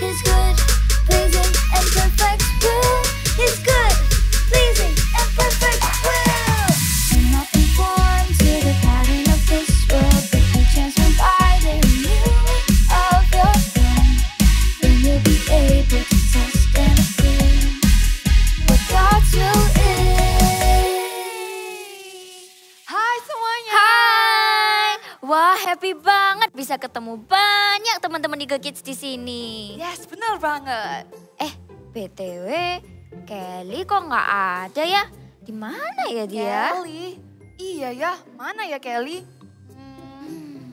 is good, pleasing, and perfect will. His good, pleasing, and perfect will. Do not conform to the pattern of this world, but be transformed by the renewing of your mind. Then you'll be able to test and approve what God's will is. Hai semuanya. Hai, wah happy banget bisa ketemu banyak teman-teman Eagle Kids di sini. Yes, benar banget. BTW, Kelly kok nggak ada ya? Di mana ya dia? Kelly. Iya ya, mana ya Kelly?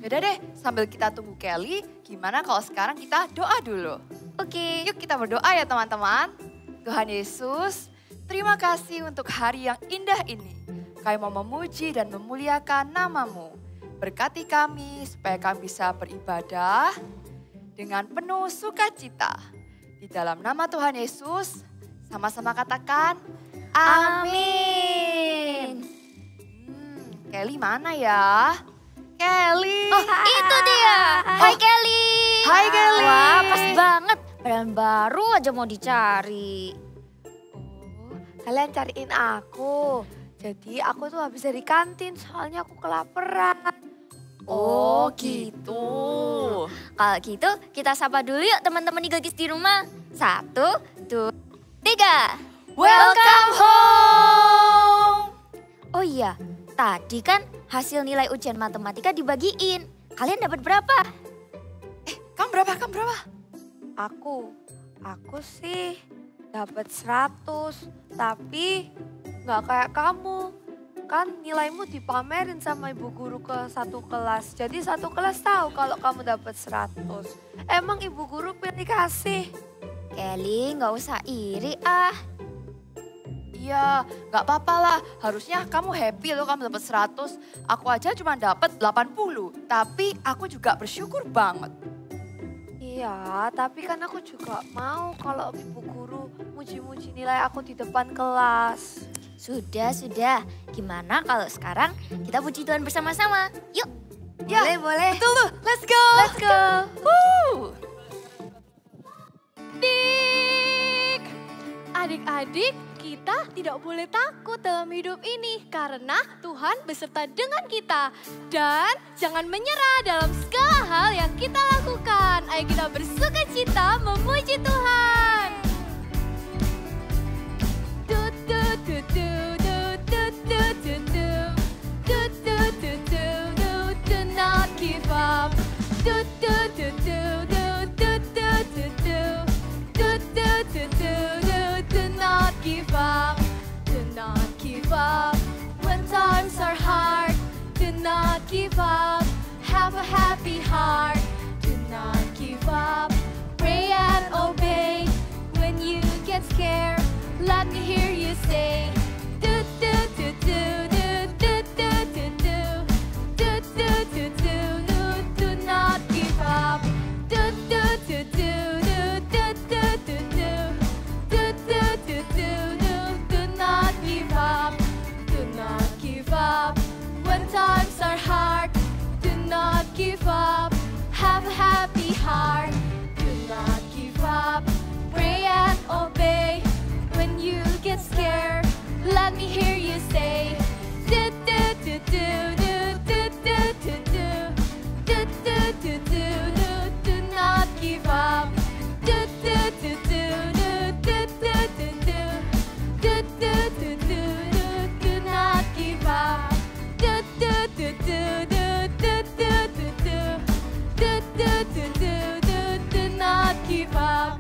Yaudah deh, sambil kita tunggu Kelly, gimana kalau sekarang kita doa dulu? Oke. Yuk kita berdoa ya teman-teman. Tuhan Yesus, terima kasih untuk hari yang indah ini. Kami mau memuji dan memuliakan nama-Mu. Berkati kami supaya kami bisa beribadah dengan penuh sukacita. Di dalam nama Tuhan Yesus, sama-sama katakan, amin. Kelly mana ya? Kelly. Oh, itu dia. Hai Kelly. Hai Kelly. Wah, pas banget. Padahal baru aja mau dicari. Kalian cariin aku. Jadi aku tuh habis dari kantin soalnya aku kelaparan. Oh gitu. Kalau gitu kita sapa dulu yuk teman-teman Eagle Kids di rumah. 1, 2, 3. Welcome home. Oh iya, tadi kan hasil nilai ujian matematika dibagiin. Kalian dapat berapa? Kamu berapa? Aku sih dapat 100, tapi nggak kayak kamu. Kan nilaimu dipamerin sama ibu guru ke satu kelas. Jadi satu kelas tahu kalau kamu dapat 100. Emang ibu guru pilih kasih? Kelly nggak usah iri ah. Iya, nggak apa-apa lah. Harusnya kamu happy loh kamu dapat 100. Aku aja cuma dapat 80. Tapi aku juga bersyukur banget. Iya, tapi kan aku juga mau kalau ibu guru muji-muji nilai aku di depan kelas. Sudah. Gimana kalau sekarang kita puji Tuhan bersama-sama? Yuk. Boleh. Betul tuh, let's go. Let's go. Adik-adik, kita tidak boleh takut dalam hidup ini karena Tuhan beserta dengan kita. Dan jangan menyerah dalam segala hal yang kita lakukan. Ayo kita bersukacita memuji Tuhan. Do not give up. Do not give up. Do not give up. When times are hard, do not give up. Have a happy heart. Do not give up. Pray and obey. When you get scared, let me hear you say, do do do do do do do do do do do do do. Do not give up. Do do do do do do do do do do do do do do. Do not give up. Do not give up. When times are hard, do not give up. Have a happy heart. Do not give up. Pray and obey. When you get scared, let me hear you say, do do do do do do do do do do do do do. Do not give up. Do do do do do do do do do do do do do. Do not give up. Do do do do do do do do do do do do do. Do not give up.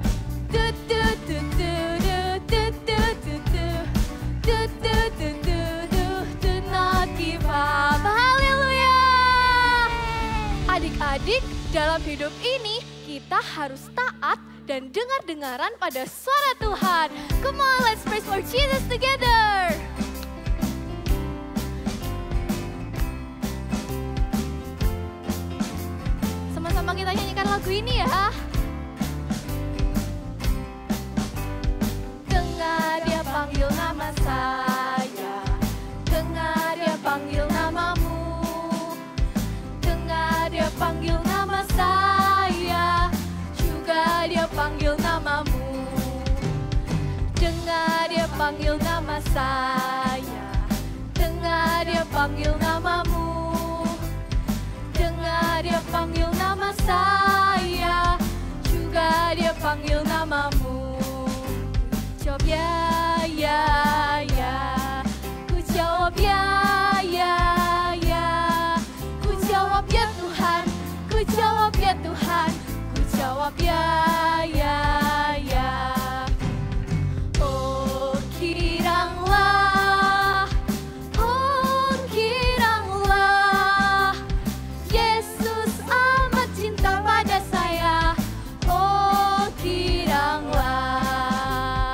Do do do do do do do do do do do do do. Do not give up. Haleluya. Adik-adik, dalam hidup ini kita harus taat dan dengar-dengaran pada suara Tuhan. Come on, let's praise for Jesus together. Sama-sama kita nyanyikan lagu ini ya. Dengar dia panggil nama saya, dengar dia panggil namamu, dengar dia panggil nama saya, juga dia dia panggil namamu. Dengar dia panggil nama saya. Dengar dia panggil namamu. Dengar dia panggil nama saya. Juga dia panggil namamu. Jawab ya, ya, ya. Ku jawab ya, ya, ya. Ku jawab ya Tuhan. Ku jawab ya Tuhan. Ku jawab ya, ya, ya. Oh kiranglah, Yesus amat cinta pada saya. Oh kiranglah.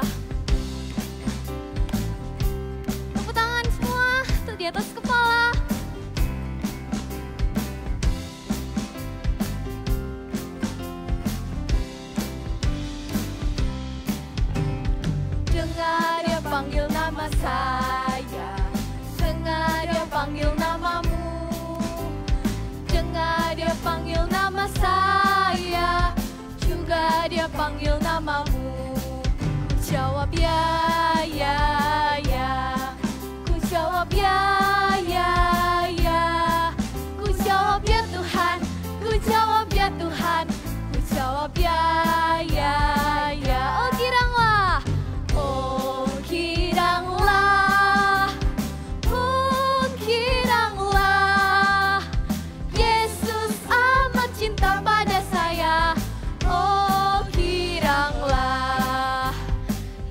Tepuk tangan semua tuh di atas kepala. Dengar dia panggil nama saya. Dengar dia panggil namamu. Dengar dia panggil nama saya. Juga dia panggil namamu. Ku jawab ya, ya, ya. Ku jawab ya, ya, ya. Ku jawab ya Tuhan. Ku jawab ya Tuhan. Ku jawab ya, ya, ya. Oh kiranglah. Oh kiranglah. Oh kiranglah. Yesus amat cinta pada saya. Oh kiranglah.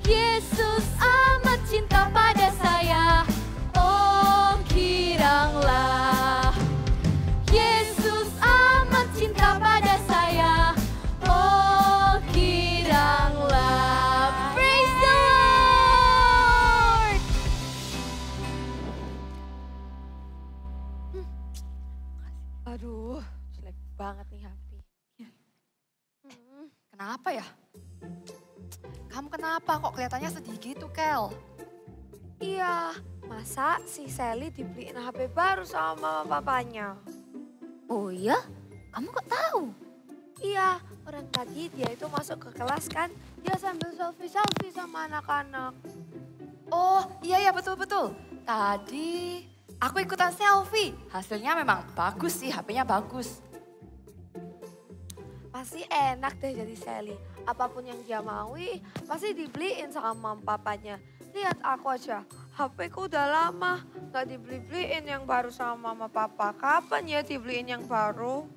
Yesus amat cinta pada saya. Oh kiranglah. Yesus amat cinta pada saya. Oh kiranglah. Praise the Lord. Aduh, jelek banget nih Happy. Kenapa ya? Kamu kenapa kok kelihatannya sedih gitu, Kel? Iya, masa si Sally dibeliin HP baru sama mama papanya? Oh iya? Kamu kok tahu? Iya, orang tadi dia itu masuk ke kelas kan, dia sambil selfie-selfie sama anak-anak. Oh iya betul-betul. Tadi aku ikutan selfie. Hasilnya memang bagus sih, HP-nya bagus. Pasti enak deh jadi Sally. Apapun yang dia maui, pasti dibeliin sama mama papanya. Lihat aku aja, HP ku udah lama gak dibeli-beliin yang baru sama mama papa. Kapan ya dibeliin yang baru?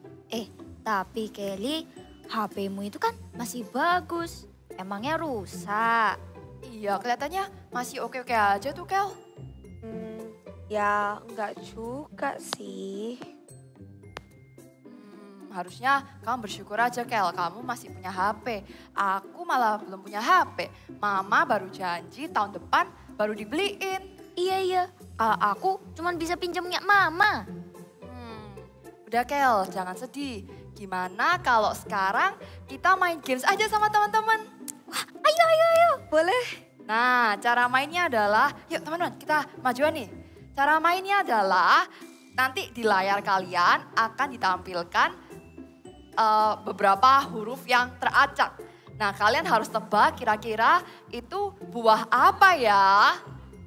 Tapi Kelly, HP-mu itu kan masih bagus. Emangnya rusak? Iya, kelihatannya masih oke-oke aja tuh, Kel. Ya enggak juga sih. Harusnya kamu bersyukur aja, Kel. Kamu masih punya HP. Aku malah belum punya HP. Mama baru janji tahun depan baru dibeliin. Iya. Kalau aku cuman bisa pinjamnya mama. Udah, Kel, jangan sedih. Gimana kalau sekarang kita main games aja sama teman-teman? Wah, ayo. Boleh? Nah, cara mainnya adalah, yuk teman-teman kita majuan nih. Cara mainnya adalah nanti di layar kalian akan ditampilkan beberapa huruf yang teracak. Nah, kalian harus tebak kira-kira itu buah apa ya?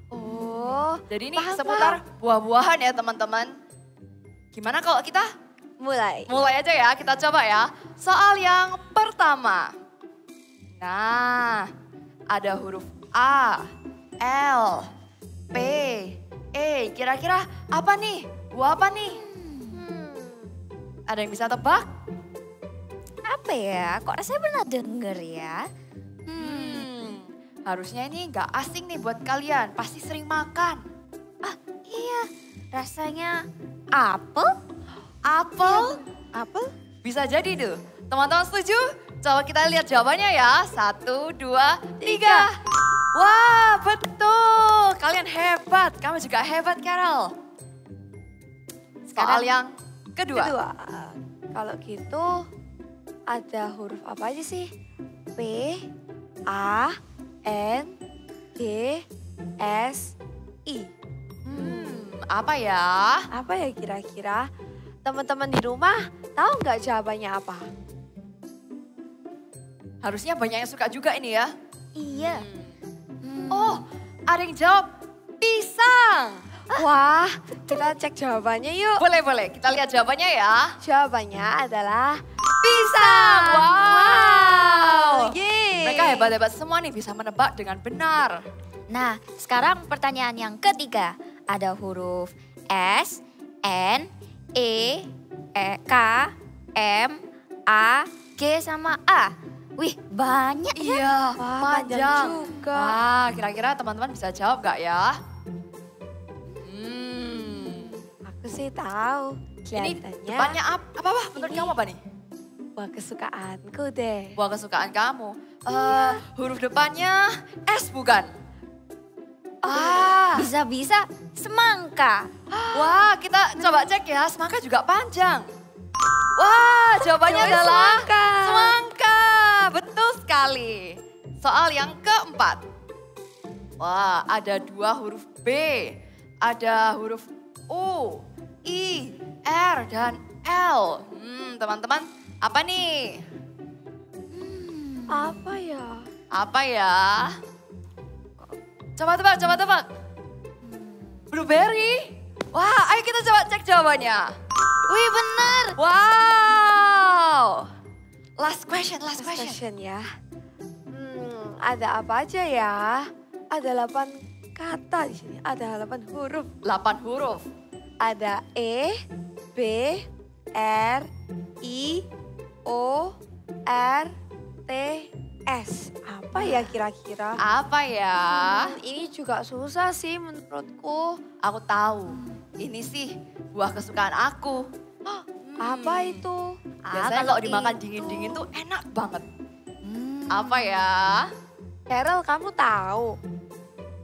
Oh, Jadi ini paham, seputar buah-buahan ya teman-teman. Gimana kalau kita mulai. mulai aja ya, kita coba ya. Soal yang pertama. Nah, ada huruf A, L, P, E. Kira-kira apa nih? Buah apa nih? Ada yang bisa tebak? Apa ya? Kok rasanya pernah denger ya? Harusnya ini nggak asing nih buat kalian. Pasti sering makan. Iya, rasanya apel? Apel? Apel? Bisa jadi tuh. Teman-teman setuju? Coba kita lihat jawabannya ya. 1, 2, 3. Wah, betul. Kalian hebat. Kamu juga hebat, Carol. Soal yang kedua. Kalau gitu ada huruf apa aja sih? P, A, N, D, S, I. Apa ya? Apa ya kira-kira? Teman-teman di rumah tahu nggak jawabannya apa? Harusnya banyak yang suka juga ini ya. Iya. Oh, ada yang jawab pisang. Wah, kita cek jawabannya yuk. Boleh, kita lihat jawabannya ya. Jawabannya adalah Pisang. Wow. yeay. Mereka hebat-hebat semua nih bisa menebak dengan benar. Nah, sekarang pertanyaan yang ketiga. Ada huruf S, N, K, M, A, G sama A. Wih, banyak ya. Iya, Wah, panjang. panjang juga. Wah, kira-kira teman-teman bisa jawab gak ya? Aku sih tahu. Ini Kelihatannya depannya apa? Menurut ini- kamu apa nih? buah kesukaanku deh. Buah kesukaan kamu. Huruf depannya S bukan? Bisa-bisa semangka. Wah, kita coba cek ya. Semangka juga panjang. Wah, jawabannya Jawabannya adalah semangka. semangka. Betul sekali. Soal yang keempat. Wah, ada 2 huruf B. Ada huruf U, I, R, dan L. Teman-teman, apa nih? Apa ya? Apa ya? Coba tebak. Blueberry? Wah, ayo kita coba cek jawabannya. Wih, bener. Wow. Last question. Question ya. Ada apa aja ya? Ada 8 kata di sini. Ada 8 huruf. 8 huruf. Ada E, B, R, I, O, R, T, S. Apa ya kira-kira? Apa ya? Ini juga susah sih menurutku. Aku tahu. Ini sih buah kesukaan aku. Apa itu? Biasanya Apa kalau dimakan itu? dingin-dingin tuh enak banget. Hmm, Apa ya? Carol, kamu tahu?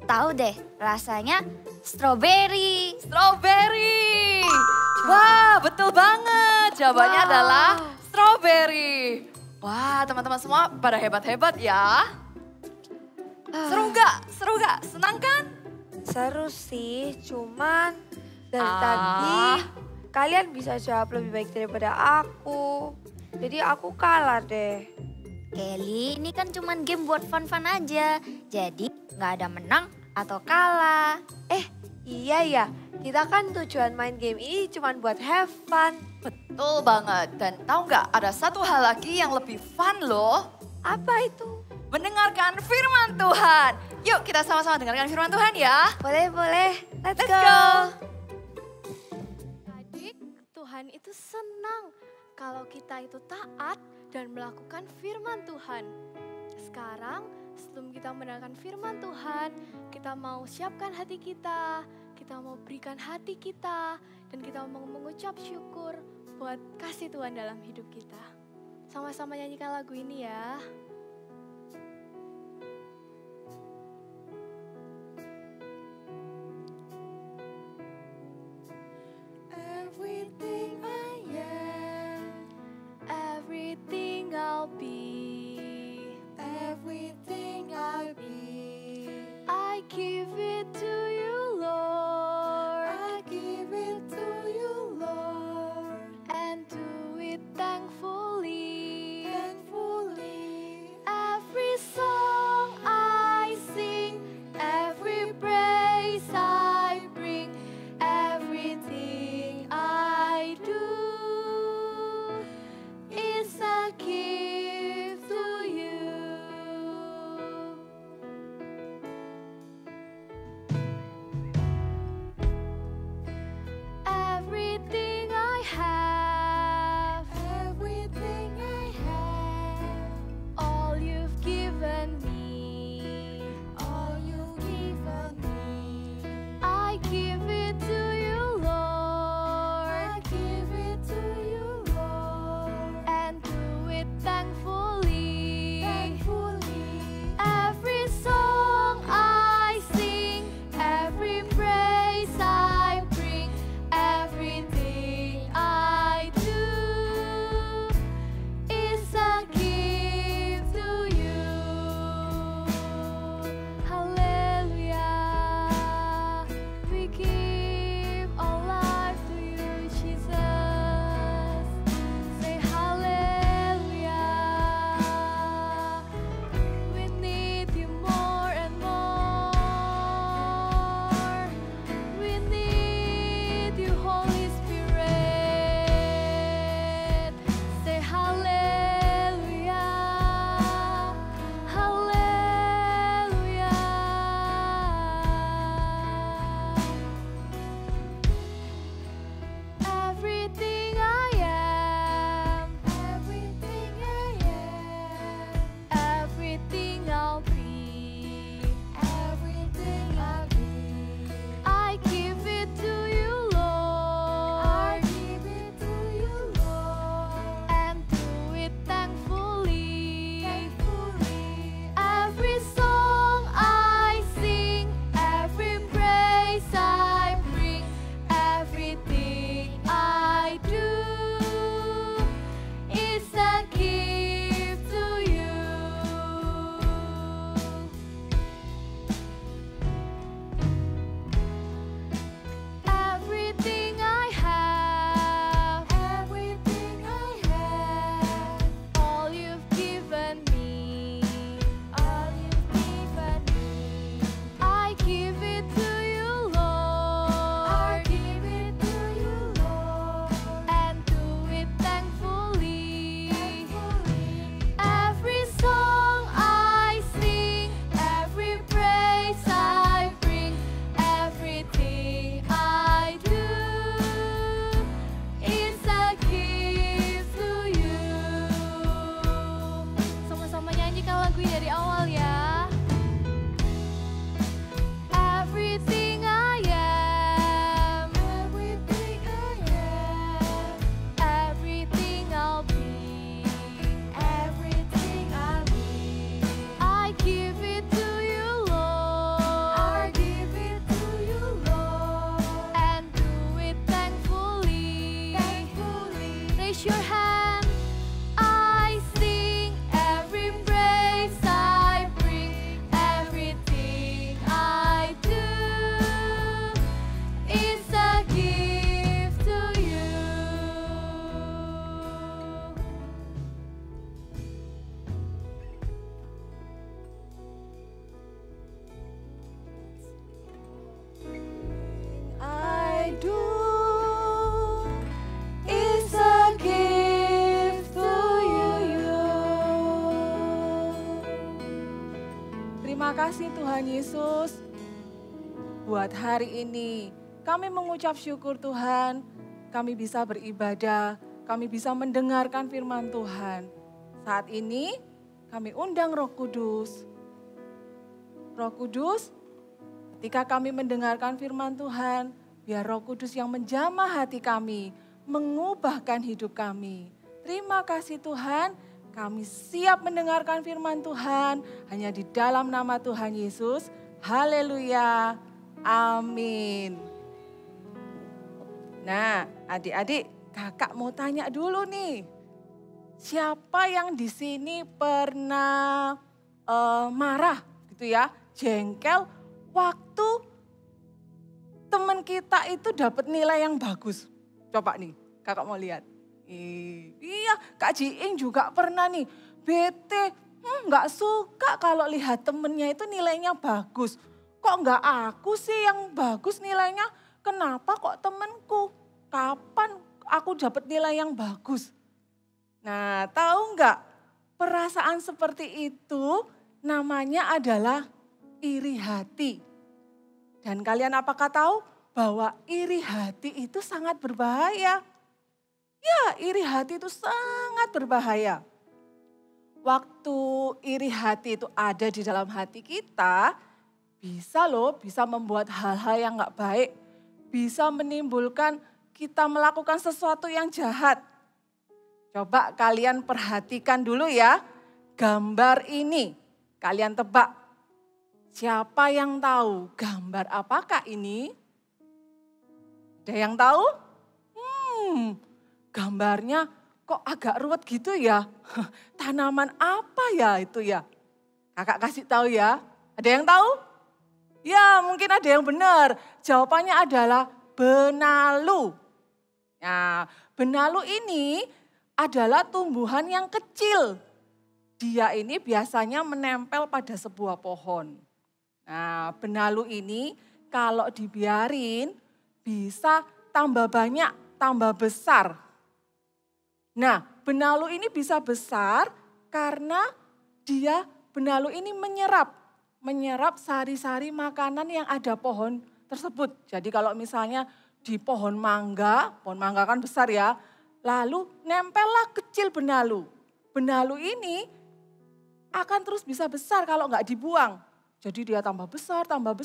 tahu deh, rasanya strawberry. Strawberry. Wah, betul banget. Jawabannya Wow. adalah strawberry. Wah, teman-teman semua pada hebat-hebat ya. Seru nggak? Senang kan? Seru sih, cuman dari Ah. tadi kalian bisa jawab lebih baik daripada aku. Jadi aku kalah deh. Kelly, ini kan cuman game buat fun-fun aja. Jadi nggak ada menang atau kalah. Iya ya, kita kan tujuan main game ini cuman buat have fun. Betul banget. Dan tahu nggak ada satu hal lagi yang lebih fun loh. Apa itu? Mendengarkan firman Tuhan. Yuk kita sama-sama dengarkan firman Tuhan ya. Boleh. Let's Let's go. go. Adik, Tuhan itu senang kalau kita itu taat dan melakukan firman Tuhan. Sekarang, sebelum kita mendengarkan firman Tuhan, kita mau siapkan hati kita mau berikan hati kita, dan kita mau mengucap syukur buat kasih Tuhan dalam hidup kita. Sama-sama nyanyikan lagu ini ya. Everything I am, everything I'll be, everything I'll be, I give it to you, Lord. I give it to you, Lord, and do it thankfully. lagunya dari awal ya. Everything I am, everything I am, everything I'll be, everything I'll be. I give it to you, Lord. I give it to you, Lord. And do it thankfully. Raise your hand. I sing every praise I bring. Everything I do is a gift to you. I do is a gift to you. Terima kasih Tuhan Yesus buat hari ini. Kami mengucap syukur Tuhan, kami bisa beribadah, kami bisa mendengarkan firman Tuhan. Saat ini kami undang Roh Kudus. Roh Kudus, ketika kami mendengarkan firman Tuhan, biar Roh Kudus yang menjamah hati kami, mengubahkan hidup kami. Terima kasih Tuhan, kami siap mendengarkan firman Tuhan hanya di dalam nama Tuhan Yesus. Haleluya. Amin. Nah, adik-adik, kakak mau tanya dulu nih. Siapa yang di sini pernah marah gitu ya, jengkel waktu teman kita itu dapat nilai yang bagus? Coba nih, kakak mau lihat. Iya, Kak Jiing juga pernah nih, bete, nggak suka kalau lihat temennya itu nilainya bagus. Kok nggak aku sih yang bagus nilainya? Kenapa kok temenku? Kapan aku dapat nilai yang bagus? Nah, tahu nggak? Perasaan seperti itu namanya adalah iri hati. Dan kalian apakah tahu bahwa iri hati itu sangat berbahaya? Ya, iri hati itu sangat berbahaya. Waktu iri hati itu ada di dalam hati kita, bisa membuat hal-hal yang gak baik. Bisa menimbulkan kita melakukan sesuatu yang jahat. Coba kalian perhatikan dulu ya, gambar ini. Kalian tebak, siapa yang tahu gambar apakah ini? Ada yang tahu? Gambarnya kok agak ruwet gitu ya. Tanaman apa ya itu ya? Kakak kasih tahu ya. Ada yang tahu? Ya, mungkin ada yang benar. Jawabannya adalah benalu. Nah, benalu ini adalah tumbuhan yang kecil. Dia ini biasanya menempel pada sebuah pohon. Nah, benalu ini kalau dibiarin bisa tambah banyak, tambah besar. Nah, benalu ini bisa besar karena benalu ini menyerap sari-sari makanan yang ada pohon tersebut. Jadi kalau misalnya di pohon mangga kan besar ya, lalu nempellah kecil benalu. Benalu ini akan terus bisa besar kalau nggak dibuang. Jadi dia tambah besar, tambah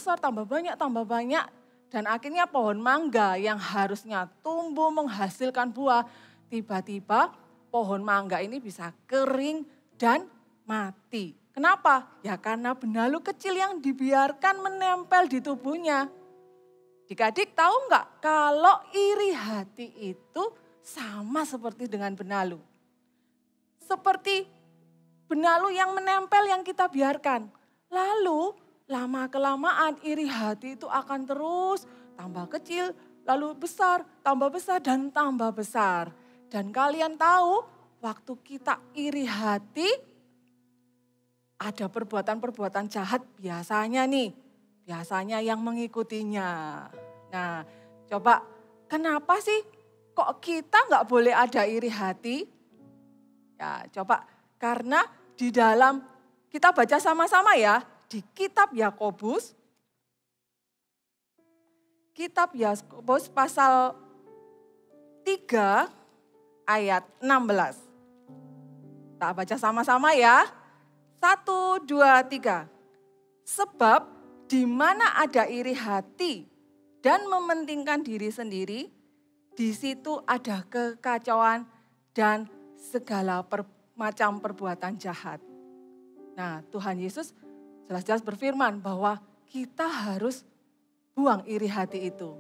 banyak. Dan akhirnya pohon mangga yang harusnya tumbuh menghasilkan buah, tiba-tiba pohon mangga ini bisa kering dan mati. Kenapa? Ya karena benalu kecil yang dibiarkan menempel di tubuhnya. Adik-adik tahu nggak kalau iri hati itu sama seperti dengan benalu. Seperti benalu yang menempel yang kita biarkan. Lalu lama-kelamaan iri hati itu akan terus tambah kecil, lalu besar, dan tambah besar. Dan kalian tahu waktu kita iri hati, ada perbuatan-perbuatan jahat biasanya yang mengikutinya. Nah, coba kenapa sih kok kita nggak boleh ada iri hati? Ya, coba karena di dalam, kita baca sama-sama ya, di kitab Yakobus pasal 3 ayat 16. Kita baca sama-sama ya. 1, 2, 3. Sebab di mana ada iri hati dan mementingkan diri sendiri, di situ ada kekacauan dan segala macam perbuatan jahat. Nah, Tuhan Yesus jelas-jelas berfirman bahwa kita harus buang iri hati itu.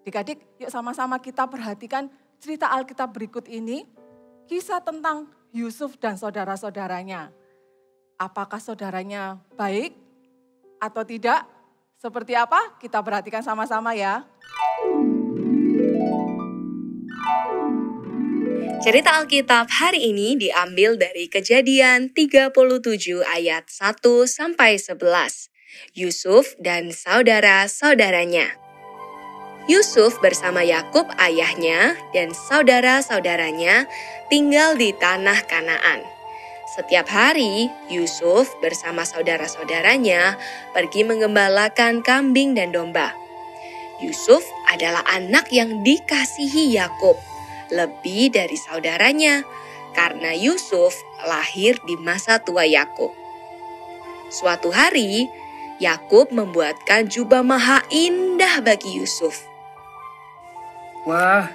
Adik-adik, yuk sama-sama kita perhatikan cerita Alkitab berikut ini, kisah tentang Yusuf dan saudara-saudaranya. Apakah saudaranya baik atau tidak? Seperti apa? Kita perhatikan sama-sama ya. Cerita Alkitab hari ini diambil dari Kejadian 37 ayat 1 sampai 11. Yusuf dan saudara-saudaranya. Yusuf bersama Yakub ayahnya dan saudara-saudaranya tinggal di tanah Kanaan. Setiap hari, Yusuf bersama saudara-saudaranya pergi menggembalakan kambing dan domba. Yusuf adalah anak yang dikasihi Yakub, lebih dari saudaranya, karena Yusuf lahir di masa tua Yakub. Suatu hari, Yakub membuatkan jubah maha indah bagi Yusuf. Wah,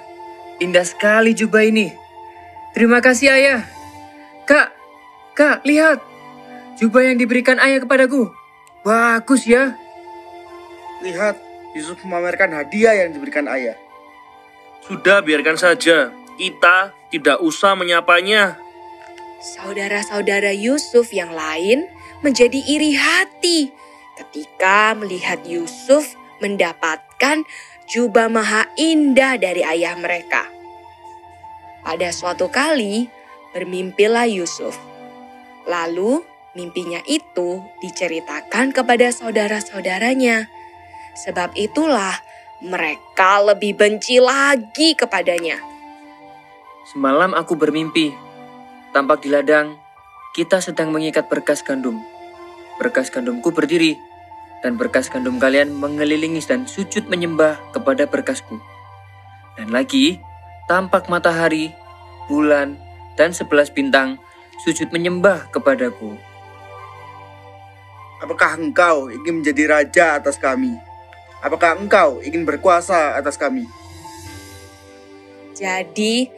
indah sekali jubah ini. Terima kasih ayah. Kak, lihat. Jubah yang diberikan ayah kepadaku. Bagus ya. Lihat, Yusuf memamerkan hadiah yang diberikan ayah. Sudah, biarkan saja. Kita tidak usah menyapanya. Saudara-saudara Yusuf yang lain menjadi iri hati ketika melihat Yusuf mendapatkan jubah maha indah dari ayah mereka. Pada suatu kali, bermimpilah Yusuf. Lalu, mimpinya itu diceritakan kepada saudara-saudaranya. Sebab itulah mereka lebih benci lagi kepadanya. Semalam aku bermimpi. Tampak di ladang, kita sedang mengikat berkas gandum. Berkas gandumku berdiri, dan berkas gandum kalian mengelilingi dan sujud menyembah kepada berkasku. Dan lagi, tampak matahari, bulan, dan 11 bintang sujud menyembah kepadaku. Apakah engkau ingin menjadi raja atas kami? Apakah engkau ingin berkuasa atas kami? Jadi,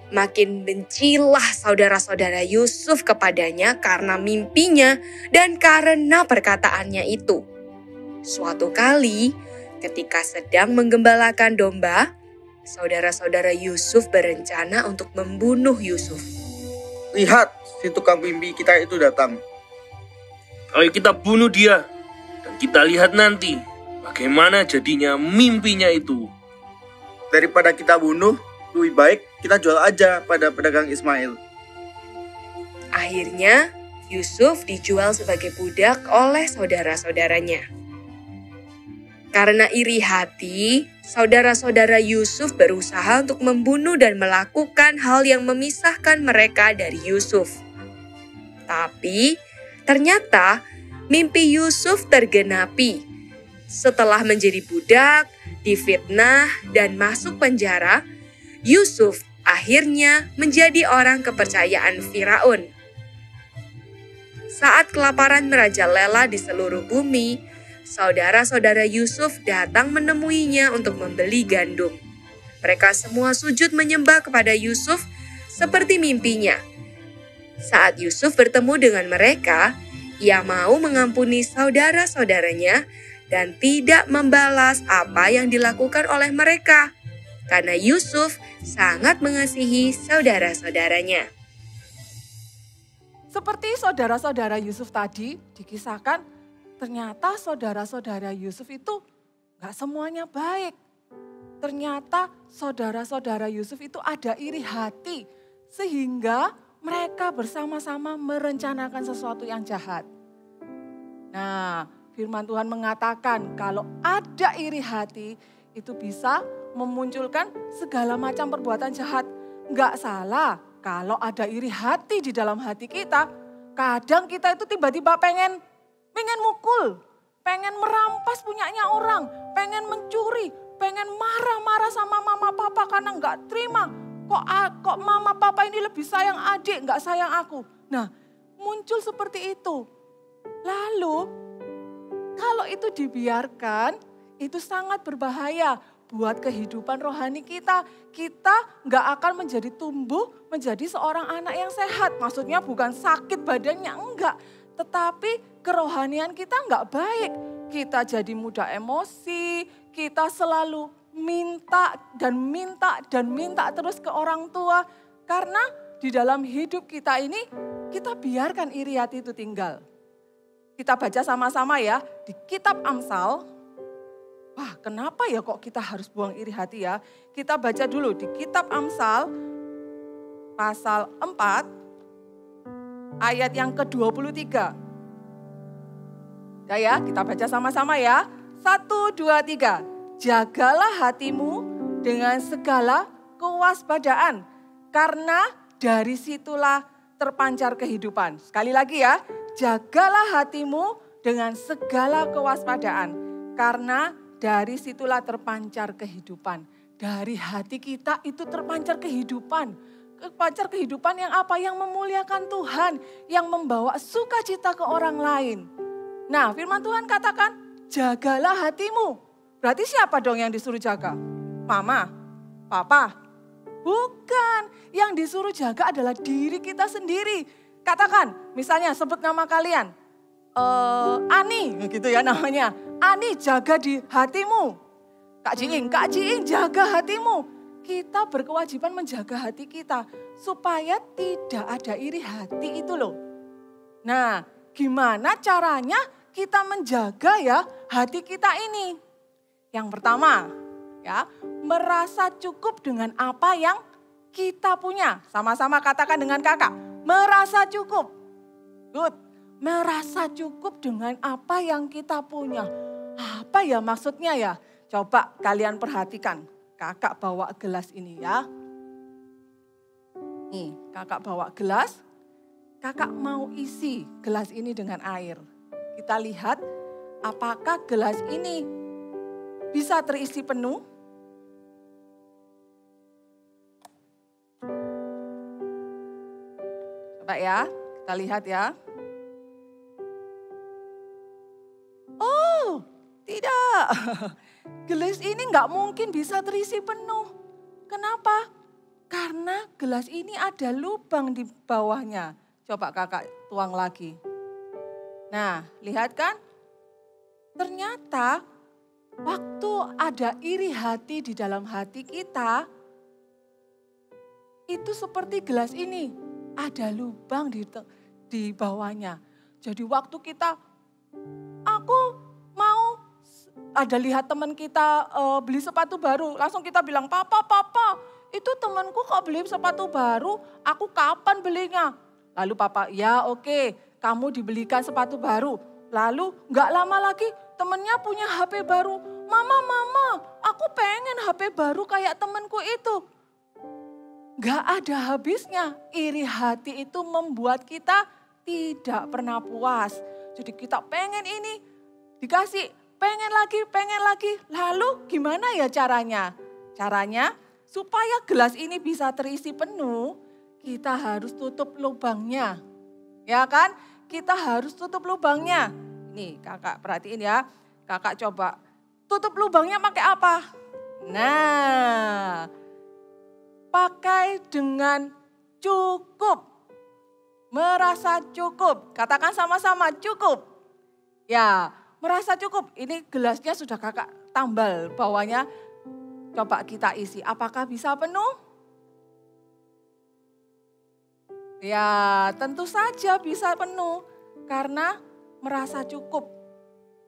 makin bencilah saudara-saudara Yusuf kepadanya karena mimpinya dan karena perkataannya itu. Suatu kali, ketika sedang menggembalakan domba, saudara-saudara Yusuf berencana untuk membunuh Yusuf. Lihat, si tukang mimpi kita itu datang. Ayo kita bunuh dia. Dan kita lihat nanti bagaimana jadinya mimpinya itu. Daripada kita bunuh, lebih baik kita jual aja pada pedagang Ismail. Akhirnya, Yusuf dijual sebagai budak oleh saudara-saudaranya. Karena iri hati, saudara-saudara Yusuf berusaha untuk membunuh dan melakukan hal yang memisahkan mereka dari Yusuf. Tapi, ternyata mimpi Yusuf tergenapi. Setelah menjadi budak, difitnah, dan masuk penjara, Yusuf akhirnya menjadi orang kepercayaan Firaun. Saat kelaparan merajalela di seluruh bumi, saudara-saudara Yusuf datang menemuinya untuk membeli gandum. Mereka semua sujud menyembah kepada Yusuf seperti mimpinya. Saat Yusuf bertemu dengan mereka, ia mau mengampuni saudara-saudaranya dan tidak membalas apa yang dilakukan oleh mereka, karena Yusuf sangat mengasihi saudara-saudaranya. Seperti saudara-saudara Yusuf tadi dikisahkan, ternyata saudara-saudara Yusuf itu gak semuanya baik. Ternyata saudara-saudara Yusuf itu ada iri hati, sehingga mereka bersama-sama merencanakan sesuatu yang jahat. Nah, firman Tuhan mengatakan kalau ada iri hati itu bisa memunculkan segala macam perbuatan jahat. Enggak salah kalau ada iri hati di dalam hati kita. Kadang kita itu tiba-tiba pengen mukul, pengen merampas punyanya orang, pengen mencuri, pengen marah-marah sama mama papa karena enggak terima. Kok mama papa ini lebih sayang adik, enggak sayang aku. Nah, muncul seperti itu. Lalu kalau itu dibiarkan, itu sangat berbahaya buat kehidupan rohani kita. Kita nggak akan menjadi tumbuh menjadi seorang anak yang sehat. Maksudnya bukan sakit badannya, enggak. Tetapi kerohanian kita nggak baik. Kita jadi mudah emosi, kita selalu minta dan minta dan minta terus ke orang tua. Karena di dalam hidup kita ini, kita biarkan iri hati itu tinggal. Kita baca sama-sama ya, di kitab Amsal. Wah, kenapa ya kok kita harus buang iri hati ya? Kita baca dulu di kitab Amsal, pasal 4, ayat yang ke-23. Ya, kita baca sama-sama ya. 1, 2, 3. Jagalah hatimu dengan segala kewaspadaan, karena dari situlah terpancar kehidupan. Sekali lagi ya, jagalah hatimu dengan segala kewaspadaan, karena dari situlah terpancar kehidupan. Dari hati kita itu terpancar kehidupan. Terpancar kehidupan yang apa? Yang memuliakan Tuhan, yang membawa sukacita ke orang lain. Nah, firman Tuhan katakan, jagalah hatimu. Berarti siapa dong yang disuruh jaga? Mama? Papa? Bukan. Yang disuruh jaga adalah diri kita sendiri. Katakan, misalnya sebut nama kalian. Ani, gitu ya namanya. Ani, jaga di hatimu. Kak Jiing, jaga hatimu. Kita berkewajiban menjaga hati kita. Supaya tidak ada iri hati itu loh. Nah, gimana caranya kita menjaga ya hati kita ini? Yang pertama, ya, merasa cukup dengan apa yang kita punya. Sama-sama katakan dengan kakak, merasa cukup. Good. Merasa cukup dengan apa yang kita punya. Apa ya maksudnya ya? Coba kalian perhatikan. Kakak bawa gelas ini ya. Nih, kakak bawa gelas. Kakak mau isi gelas ini dengan air. Kita lihat apakah gelas ini bisa terisi penuh. Coba ya, kita lihat ya. Oh, tidak. Gelas ini nggak mungkin bisa terisi penuh. Kenapa? Karena gelas ini ada lubang di bawahnya. Coba kakak tuang lagi. Nah, lihat kan? Ternyata waktu ada iri hati di dalam hati kita, itu seperti gelas ini, ada lubang di bawahnya. Jadi waktu kita, aku mau ada lihat teman kita beli sepatu baru, langsung kita bilang, papa, itu temanku kok beli sepatu baru, aku kapan belinya? Lalu papa, ya oke, kamu dibelikan sepatu baru. Lalu gak lama lagi temennya punya HP baru. Mama, aku pengen HP baru kayak temenku itu. Gak ada habisnya. Iri hati itu membuat kita tidak pernah puas. Jadi kita pengen ini, dikasih pengen lagi. Lalu gimana ya caranya? Caranya supaya gelas ini bisa terisi penuh, kita harus tutup lubangnya. Ya kan? Kita harus tutup lubangnya. Nih kakak perhatiin ya. Kakak coba tutup lubangnya pakai apa? Nah, pakai dengan cukup. Merasa cukup. Katakan sama-sama cukup. Ya, merasa cukup. Ini gelasnya sudah kakak tambal bawahnya. Coba kita isi. Apakah bisa penuh? Ya, tentu saja bisa penuh karena merasa cukup.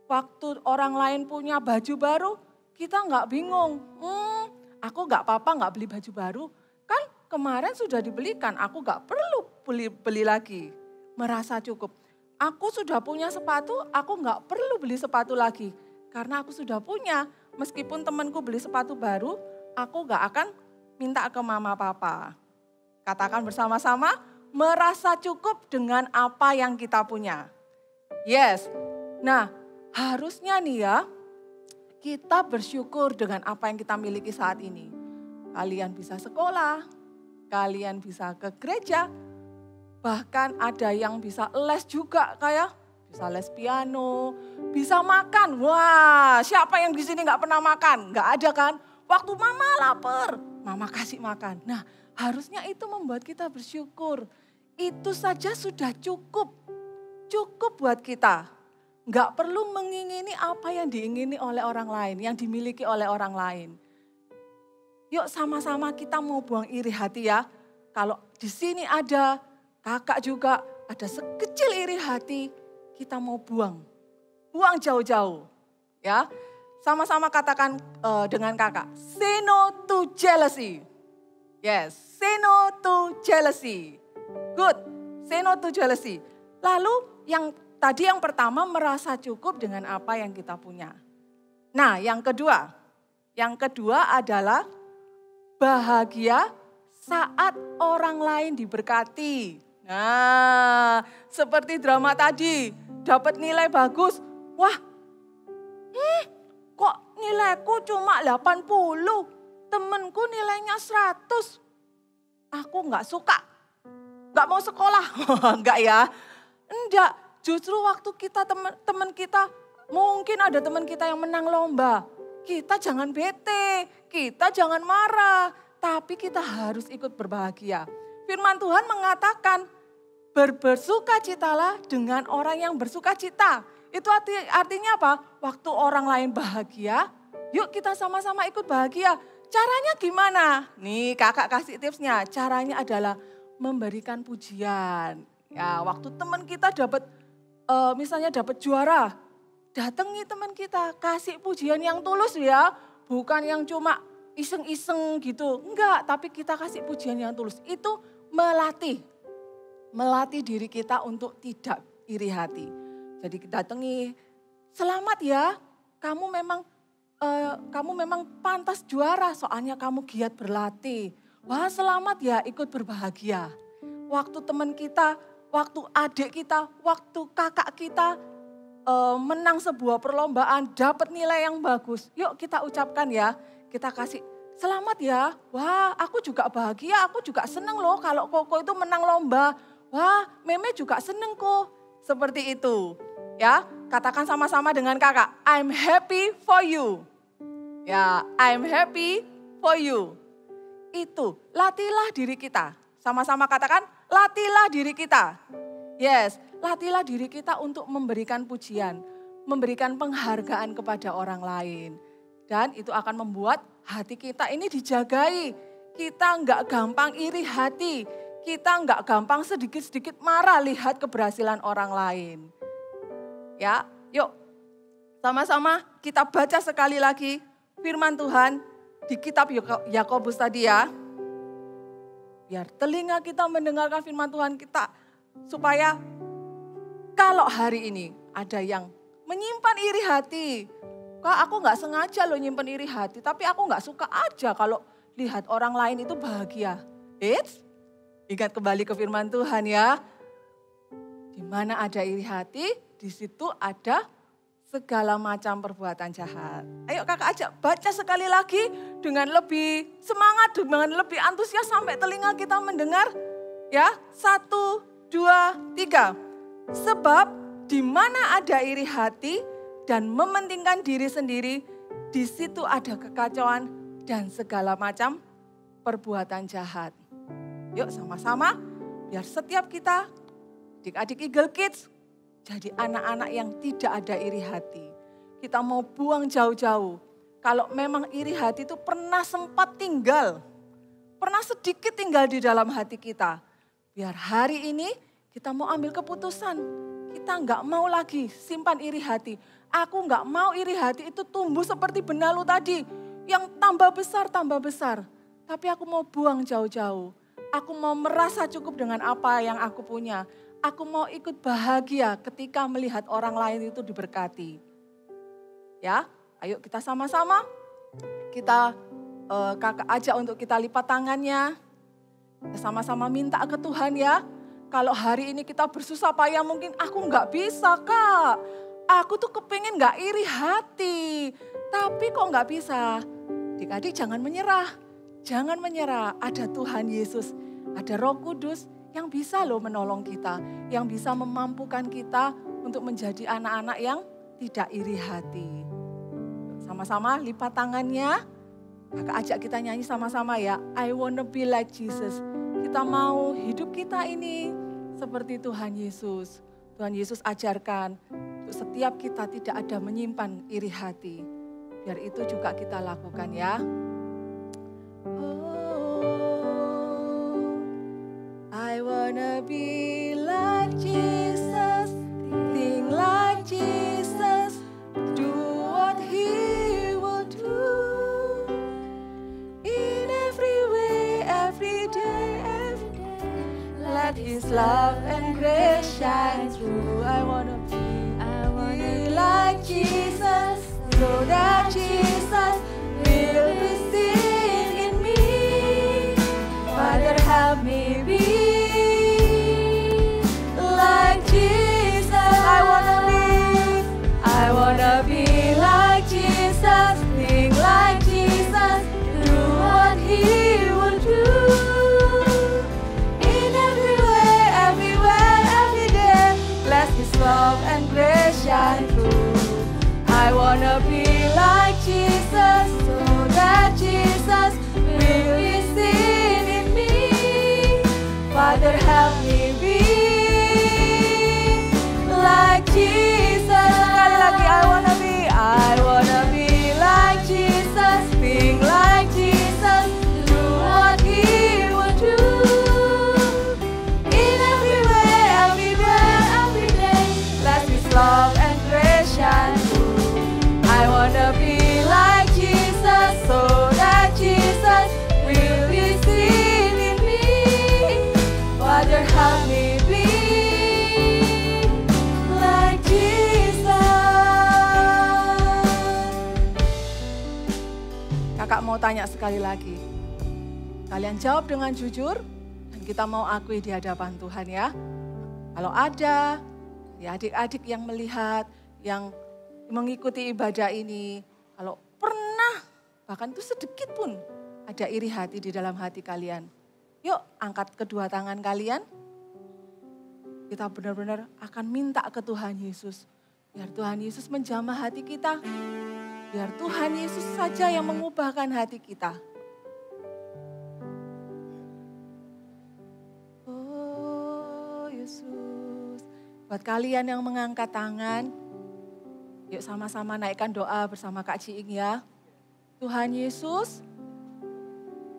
Waktu orang lain punya baju baru, kita nggak bingung. Aku nggak apa-apa nggak beli baju baru. Kan kemarin sudah dibelikan, aku nggak perlu beli lagi. Merasa cukup. Aku sudah punya sepatu, aku nggak perlu beli sepatu lagi. Karena aku sudah punya, meskipun temanku beli sepatu baru, aku nggak akan minta ke mama papa. Katakan bersama-sama, merasa cukup dengan apa yang kita punya. Yes. Nah, harusnya nih ya, kita bersyukur dengan apa yang kita miliki saat ini. Kalian bisa sekolah, kalian bisa ke gereja, Bahkan ada yang bisa les juga kayak bisa les piano, bisa makan. Wah, siapa yang di sini nggak pernah makan? Nggak ada kan? Waktu mama lapar, mama kasih makan. Nah, harusnya itu membuat kita bersyukur. Itu saja sudah cukup. Cukup buat kita. Nggak perlu mengingini apa yang diingini oleh orang lain, yang dimiliki oleh orang lain. Yuk sama-sama kita mau buang iri hati ya. Kalau di sini ada, kakak juga ada sekecil iri hati, kita mau buang. Buang jauh-jauh. Ya, sama-sama katakan dengan kakak, say no to jealousy. Yes, say no to jealousy. Good, say no to jealousy. Lalu yang tadi yang pertama merasa cukup dengan apa yang kita punya. Nah, yang kedua adalah bahagia saat orang lain diberkati. Nah, seperti drama tadi, dapat nilai bagus. Wah, kok nilaiku cuma 80, temenku nilainya 100. Aku nggak suka, nggak mau sekolah. Enggak ya, enggak. Justru waktu kita teman kita, mungkin ada teman kita yang menang lomba. Kita jangan bete, kita jangan marah, tapi kita harus ikut berbahagia. Firman Tuhan mengatakan, bersukacitalah dengan orang yang bersukacita. Itu artinya apa? Waktu orang lain bahagia, yuk kita sama-sama ikut bahagia. Caranya gimana? Nih kakak kasih tipsnya, caranya adalah memberikan pujian. Ya, waktu teman kita misalnya dapat juara, datangi teman kita, kasih pujian yang tulus ya. Bukan yang cuma iseng-iseng gitu. Enggak, tapi kita kasih pujian yang tulus. Itu melatih diri kita untuk tidak iri hati. Jadi kita datangi, selamat ya, kamu memang pantas juara soalnya kamu giat berlatih. Wah selamat ya ikut berbahagia. Waktu teman kita, waktu adik kita, waktu kakak kita menang sebuah perlombaan, dapat nilai yang bagus. Yuk kita ucapkan ya, kita kasih selamat ya. Wah aku juga bahagia, aku juga seneng loh kalau Koko itu menang lomba. Wah Meme juga seneng kok. Seperti itu ya, katakan sama-sama dengan kakak, I'm happy for you. Ya, I'm happy for you. Itu, latihlah diri kita. Sama-sama katakan, latihlah diri kita. Yes, latihlah diri kita untuk memberikan pujian, memberikan penghargaan kepada orang lain. Dan itu akan membuat hati kita ini dijagai. Kita enggak gampang iri hati. Kita enggak gampang sedikit-sedikit marah lihat keberhasilan orang lain. Ya, yuk sama-sama kita baca sekali lagi firman Tuhan di kitab Yakobus tadi ya. Biar telinga kita mendengarkan firman Tuhan kita supaya kalau hari ini ada yang menyimpan iri hati. Kak aku gak sengaja loh nyimpan iri hati, tapi aku gak suka aja kalau lihat orang lain itu bahagia. Ingat kembali ke firman Tuhan ya. Di mana ada iri hati, di situ ada segala macam perbuatan jahat. Ayo kakak ajak baca sekali lagi dengan lebih semangat, dengan lebih antusias sampai telinga kita mendengar. Ya, 1, 2, 3. Sebab di mana ada iri hati dan mementingkan diri sendiri, di situ ada kekacauan dan segala macam perbuatan jahat. Yuk sama-sama biar setiap kita, adik-adik Eagle Kids, jadi anak-anak yang tidak ada iri hati. Kita mau buang jauh-jauh. Kalau memang iri hati itu pernah sempat tinggal, pernah sedikit tinggal di dalam hati kita. Biar hari ini kita mau ambil keputusan. Kita nggak mau lagi simpan iri hati. Aku nggak mau iri hati itu tumbuh seperti benalu tadi. Yang tambah besar. Tapi aku mau buang jauh-jauh. Aku mau merasa cukup dengan apa yang aku punya. Aku mau ikut bahagia ketika melihat orang lain itu diberkati. Ya, ayo kita sama-sama. Kita kakak ajak untuk kita lipat tangannya. Kita sama-sama minta ke Tuhan ya. Kalau hari ini kita bersusah payah mungkin aku nggak bisa kak. Aku tuh kepengen nggak iri hati. Tapi kok nggak bisa. Adik-adik jangan menyerah. Jangan menyerah. Ada Tuhan Yesus. Ada Roh Kudus yang bisa loh menolong kita, yang bisa memampukan kita untuk menjadi anak-anak yang tidak iri hati. Sama-sama lipat tangannya, kakak ajak kita nyanyi sama-sama ya. I wanna be like Jesus. Kita mau hidup kita ini seperti Tuhan Yesus. Tuhan Yesus ajarkan untuk setiap kita tidak ada menyimpan iri hati. Biar itu juga kita lakukan ya. I wanna be like Jesus, think like Jesus, do what He will do. In every way, every day, let His love and grace shine through. I wanna be like Jesus, so that Jesus will be seen in me. Father, help me be like Jesus. I wanna be like Jesus, think like Jesus, do what He will do. In every way, everywhere, every day, let His love and grace shine through. I wanna be like Jesus, so that Jesus will be seen in me. Father, help me be like Jesus. Sekali lagi, I wanna be like Jesus, think like Jesus, do what He will do. In every way, everywhere, every day, let His love and grace shine through. I wanna be like Jesus, so that Jesus will be seen in me. Father, help me be like Jesus. Kakak mau tanya sekali lagi. Kalian jawab dengan jujur dan kita mau akui di hadapan Tuhan ya. Kalau ada ya adik-adik yang melihat, yang mengikuti ibadah ini, kalau pernah bahkan itu sedikit pun ada iri hati di dalam hati kalian. Yuk angkat kedua tangan kalian. Kita benar-benar akan minta ke Tuhan Yesus. Biar Tuhan Yesus menjamah hati kita. Biar Tuhan Yesus saja yang mengubahkan hati kita. Oh Yesus. Buat kalian yang mengangkat tangan, yuk sama-sama naikkan doa bersama Kak Ciing ya. Tuhan Yesus,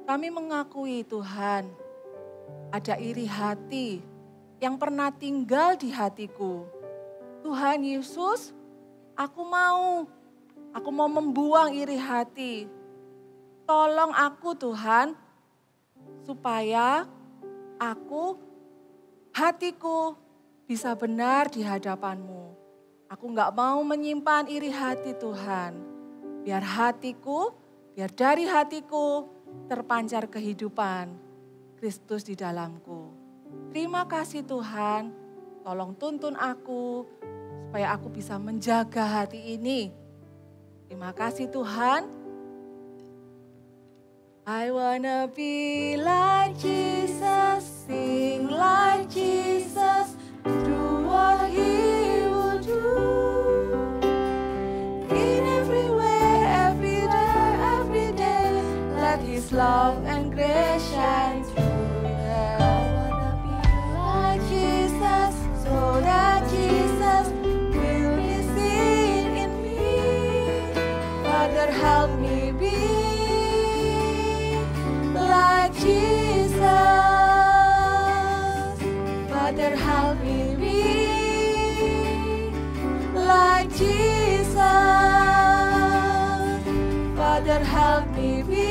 kami mengakui Tuhan, ada iri hati yang pernah tinggal di hatiku. Tuhan Yesus, aku mau membuang iri hati. Tolong aku Tuhan, supaya hatiku bisa benar di hadapan-Mu. Aku gak mau menyimpan iri hati Tuhan. Biar dari hatiku terpancar kehidupan Kristus di dalamku. Terima kasih Tuhan, tolong tuntun aku supaya aku bisa menjaga hati ini. Terima kasih Tuhan. I wanna be like Jesus, sing like Jesus, do what He will do. In every way, every day, let His love and grace shine through. I wanna be like Jesus, so that Jesus will be seen in me. Father, help me be like Jesus. Father, help me be like Jesus. Father, help me be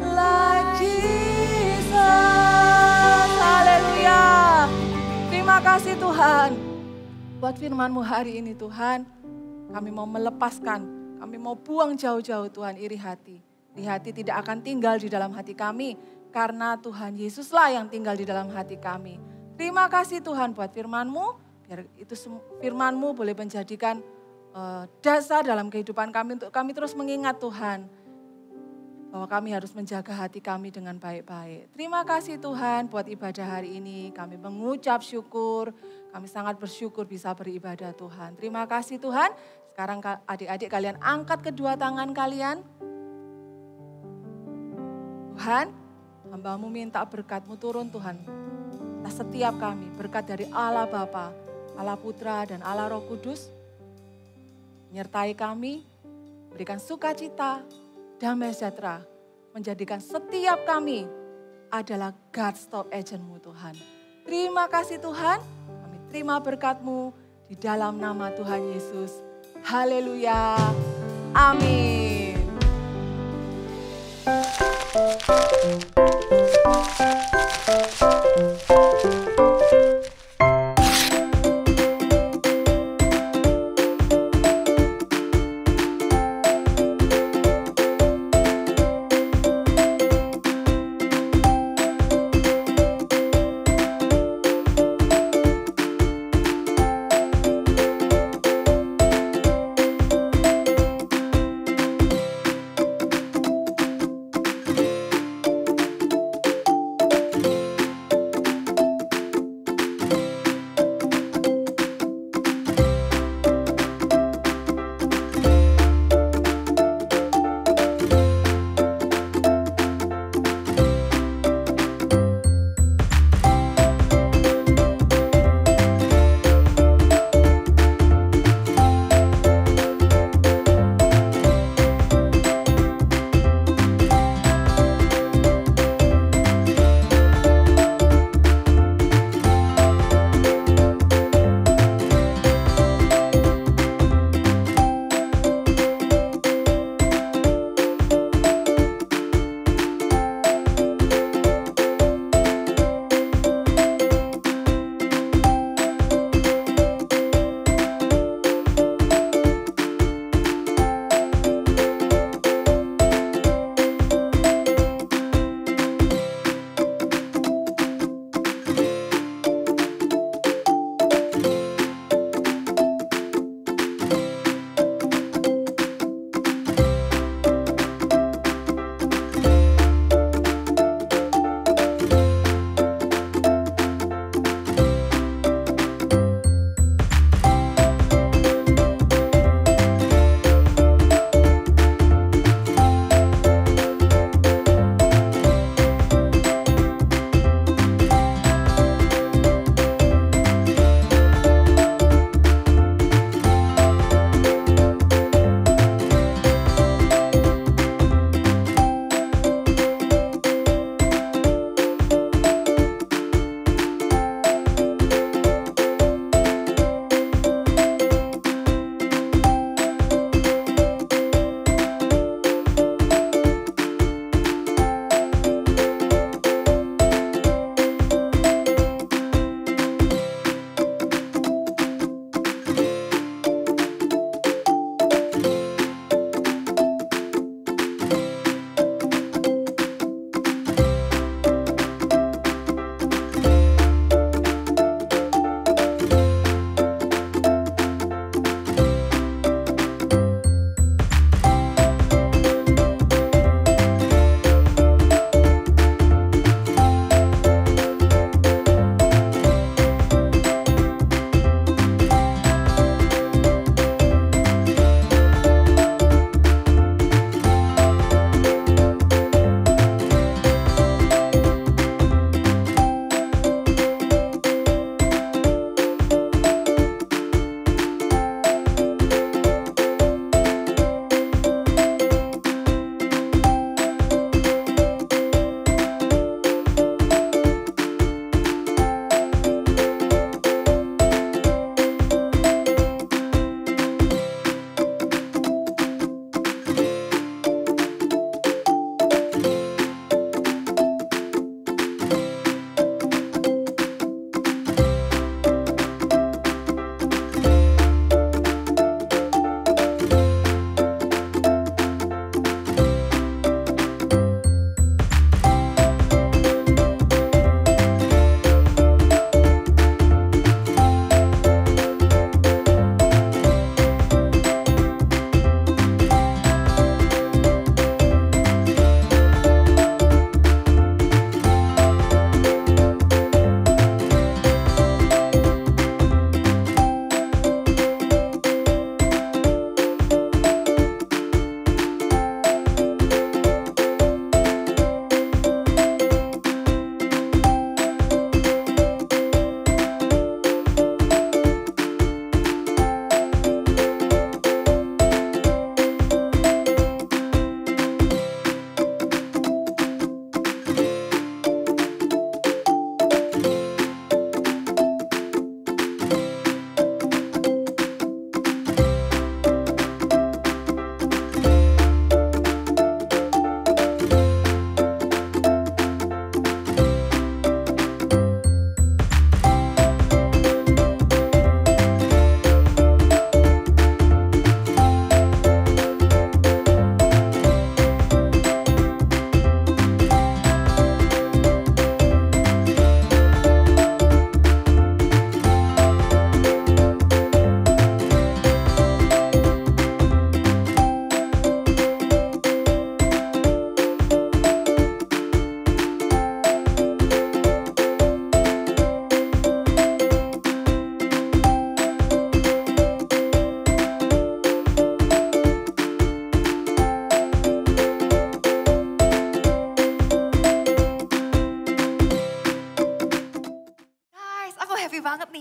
like Jesus. Haleluya. Terima kasih Tuhan. Buat firman-Mu hari ini Tuhan, kami mau melepaskan, kami mau buang jauh-jauh Tuhan iri hati. Iri hati tidak akan tinggal di dalam hati kami, karena Tuhan Yesuslah yang tinggal di dalam hati kami. Terima kasih Tuhan buat firman-Mu, biar itu firman-Mu boleh menjadikan dasar dalam kehidupan kami untuk kami terus mengingat Tuhan. bahwa kami harus menjaga hati kami dengan baik-baik. Terima kasih Tuhan buat ibadah hari ini. Kami mengucap syukur, kami sangat bersyukur bisa beribadah Tuhan. Terima kasih Tuhan. Sekarang adik-adik kalian angkat kedua tangan kalian. Tuhan, hamba-Mu minta berkat-Mu turun Tuhan. Atas setiap kami, berkat dari Allah Bapa, Allah Putra dan Allah Roh Kudus. Menyertai kami, berikan sukacita, damai sejahtera, menjadikan setiap kami adalah God's top agent-Mu Tuhan. Terima kasih Tuhan, kami terima berkat-Mu di dalam nama Tuhan Yesus. Haleluya, amin.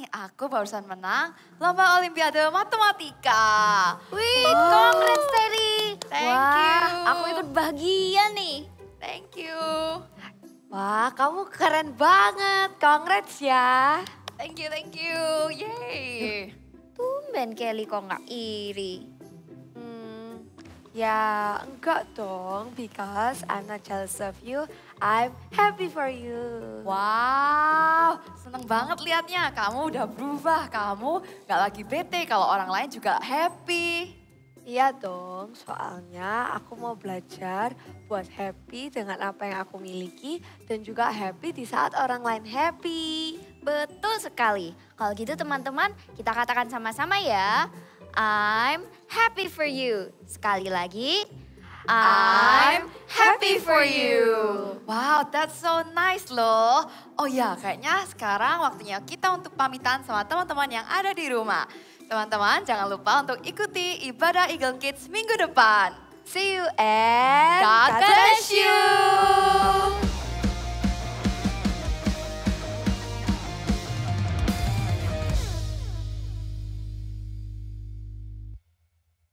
aku barusan menang lomba Olimpiade Matematika. Wih, congrats Terry. Thank Wah, you. aku ikut bahagia nih. Thank you. Wah, kamu keren banget. Congrats ya. Thank you. Yay. Tumben Kelly kok nggak iri. Ya enggak dong, because I'm not jealous of you. I'm happy for you. Wow, seneng banget liatnya. Kamu udah berubah. Kamu gak lagi bete kalau orang lain juga happy. Iya dong, soalnya aku mau belajar buat happy dengan apa yang aku miliki dan juga happy di saat orang lain happy. Betul sekali. Kalau gitu teman-teman, kita katakan sama-sama ya. I'm happy for you. Sekali lagi. I'm happy for you. Wow, that's so nice loh. Oh ya, kayaknya sekarang waktunya kita untuk pamitan sama teman-teman yang ada di rumah. Teman-teman jangan lupa untuk ikuti ibadah Eagle Kids minggu depan. See you and God bless you.